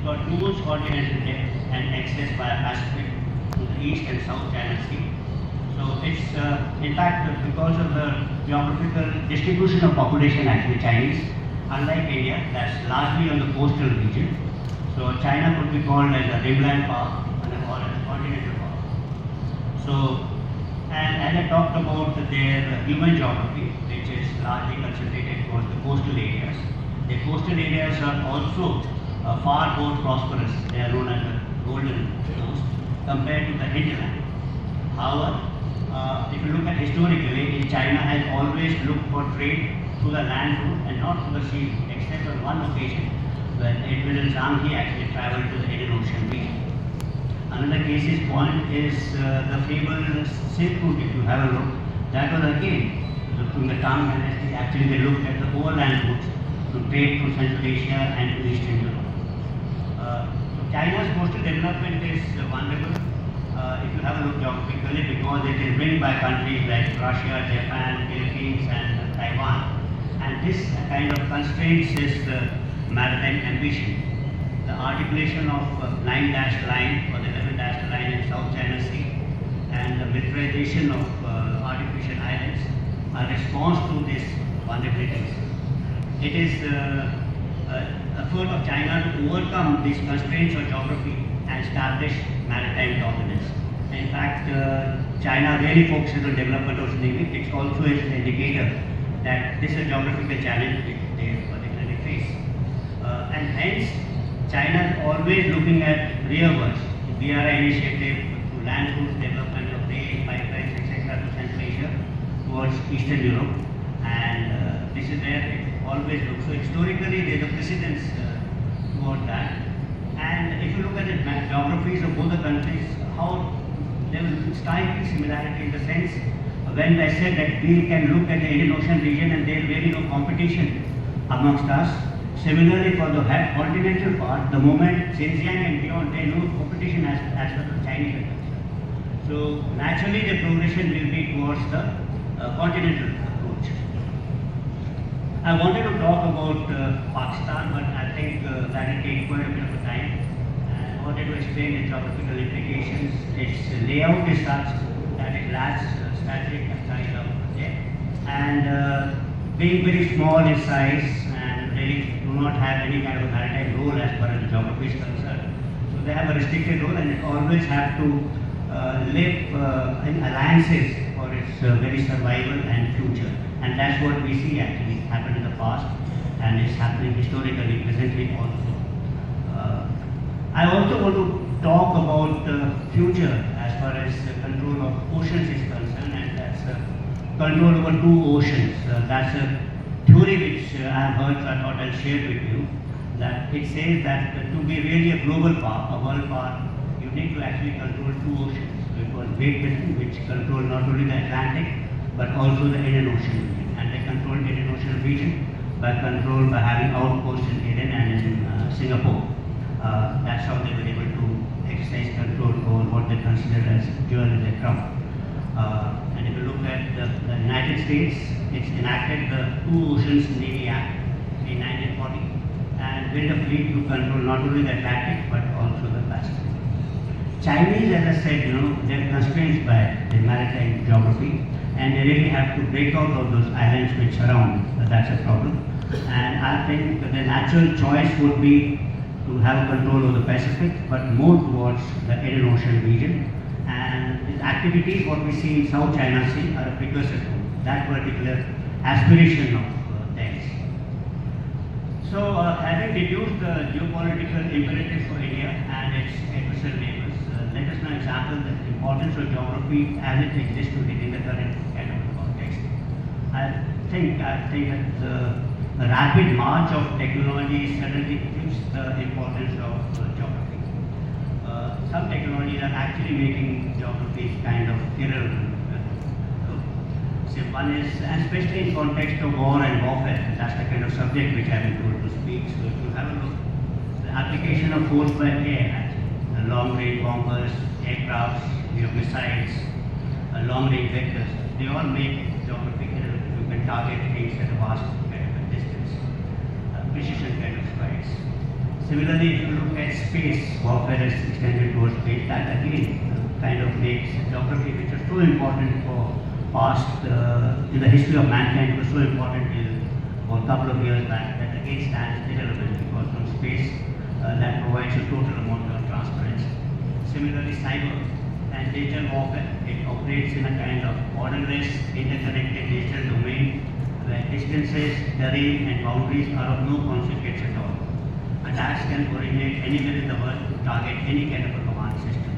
got huge continental depth and access via Pacific to the east and south China Sea. So it's, in fact, because of the geographical distribution of population, actually Chinese, unlike India, that's largely on the coastal region. So China could be called as a rimland power or a continental power. So, and as I talked about their human geography, which is largely concentrated towards the coastal areas. The coastal areas are also far more prosperous. They are known as the golden coast compared to the hinterland. However, if you look at historically, China has always looked for trade through the land route and not through the sea route, except on one occasion when Admiral Zhang He actually traveled to the Indian Ocean region. Another case in point is the fabled Silk Route. If you have a look, that was again from the Tang Dynasty. Actually, they looked at the overland routes to trade through Central Asia and to Eastern Europe. China's coastal development is vulnerable. If you have a look geographically, because it is ringed by countries like Russia, Japan, Philippines, and Taiwan, and this kind of constraints is the maritime ambition. The articulation of 9-dashed line or the 11-dashed line in South China Sea and the militarization of artificial islands are response to these vulnerabilities. It is the effort of China to overcome these constraints of geography and establish maritime dominance. In fact, China really focuses on development of navy. It also is an indicator that this is a geographical challenge which they particularly face. And hence, China is always looking at rearwards. The BRI initiative to land routes, development of rail, pipelines, etc. to Central Asia towards Eastern Europe. And this is where it always looks. So historically, there is a precedence toward that. And if you look at the geographies of both the countries, how there is striking similarity in the sense when I said that we can look at the Indian Ocean region and there is really no competition amongst us. Similarly, for the continental part, the moment Xinjiang and beyond, there is no competition as far as Chinese are concerned. So naturally, the progression will be towards the continental approach. I wanted to talk about Pakistan, but I think that will take quite a bit of time. I wanted to explain the geographical implications. Its layout is such that it lacks strategic size of there, and being very small in size and really do not have any kind of maritime role as far as the geography is concerned. So they have a restricted role, and it always have to live in alliances for its very survival and future. And that's what we see actually happened in the past and is happening historically, presently also. I also want to talk about the future as far as the control of oceans is concerned, and that's control over two oceans. That's a theory which I have heard, so I thought I'll share with you. That it says that to be really a global power, a world power, you need to actually control two oceans. So it was Great Britain which controlled not only the Atlantic but also the Indian Ocean region, and they controlled the Indian Ocean region by having outposts in Eden and in Singapore. That's how they were able to exercise control over what they consider as jewel in their crown. And if you look at the United States, it's enacted the Two Oceans Navy Act in 1940 and built a fleet to control not only the Atlantic but also the Pacific. Chinese, as I said, they're constrained by the maritime geography, and they really have to break out of those islands which surround. That's a problem. And I think the natural choice would be to have control over the Pacific, but more towards the Indian Ocean region. And these activities, what we see in South China Sea, are a precursor to that particular aspiration of theirs. So, having deduced the geopolitical imperatives for India and its adversarial neighbors, let us now examine the importance of geography as it exists today in the current kind of context. I think that the rapid march of technology suddenly gives the importance of geography. Some technologies are actually making geography kind of irrelevant. So one is, especially in context of war and warfare, that's the kind of subject which I've been told to speak. So if you have a look, the application of force by air, long-range bombers, aircrafts, missiles, long-range vectors, they all make geography irrelevant. You can target things at a vast kind of a distance, precision kind of strikes. Similarly, if you look at space, warfare is extended towards space, that again kind of makes geography, which is so important for past, in the history of mankind, was so important till for a couple of years back, that again stands irrelevant because from space that provides a total amount of transparency. Similarly, cyber and digital warfare, it operates in a kind of borderless, interconnected digital domain where distances, terrain and boundaries are of no consequence at all. Attacks can originate anywhere in the world to target any kind of a command system.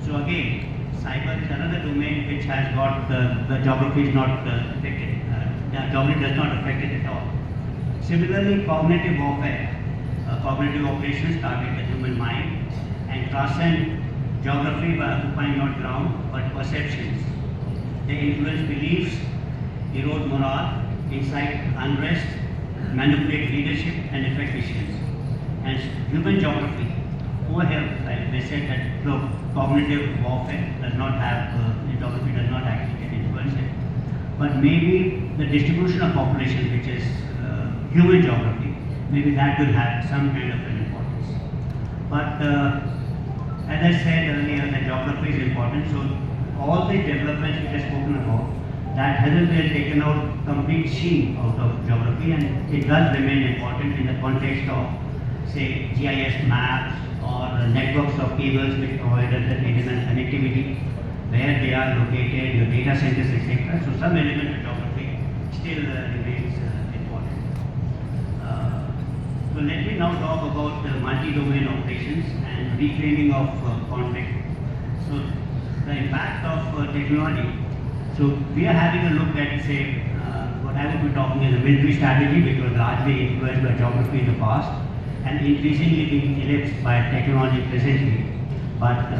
So again, cyber is another domain which has got the geography is not affected. The geography does not affect it at all. Similarly, cognitive warfare, cognitive operations target the human mind and transcend geography by occupying not ground but perceptions. They influence beliefs, erode morale, incite unrest, manipulate leadership and affect decisions. And human geography, over here, they said that look, cognitive warfare does not have, geography does not actually influence it. But maybe the distribution of population, which is human geography, maybe that will have some kind of an importance. But as I said earlier, the geography is important. So all the developments which are spoken about, that hasn't really taken out complete sheen out of geography, and it does remain important in the context of, say, GIS maps or networks of cables which provide us the internet connectivity, where they are located, your data centers, etc. So some element of geography still remains important. So let me now talk about multi-domain operations and reclaiming of conflict. So the impact of technology. So we are having a look at, say, what I would be talking is a military strategy, which was largely influenced by geography in the past and increasingly being eclipsed by technology presently. But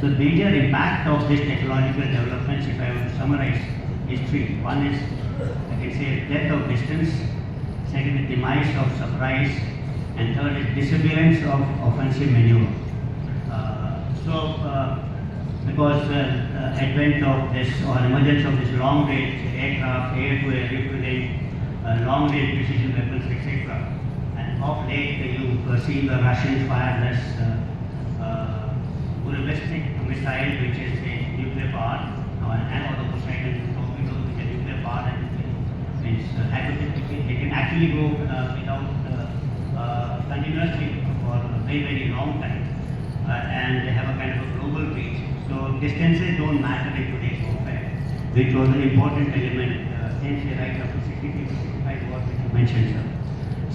the major impact of this technological developments, if I were to summarize, is three. One is, I can say, death of distance. Second is demise of surprise. And third is disappearance of offensive maneuver. Because advent of this or emergence of this long-range aircraft, air-to-air equivalent, long-range precision weapons, etc. And of late, you see the Russians fire this ballistic missile, which is a nuclear powered, and the Poseidon torpedo, which is nuclear powered, and means hypothetically they can actually go without continuously for a very, very long time, and they have a kind of a global reach. So distances don't matter in today's warfare, which was an important element, since right up to 60 to 65 what you mentioned, sir.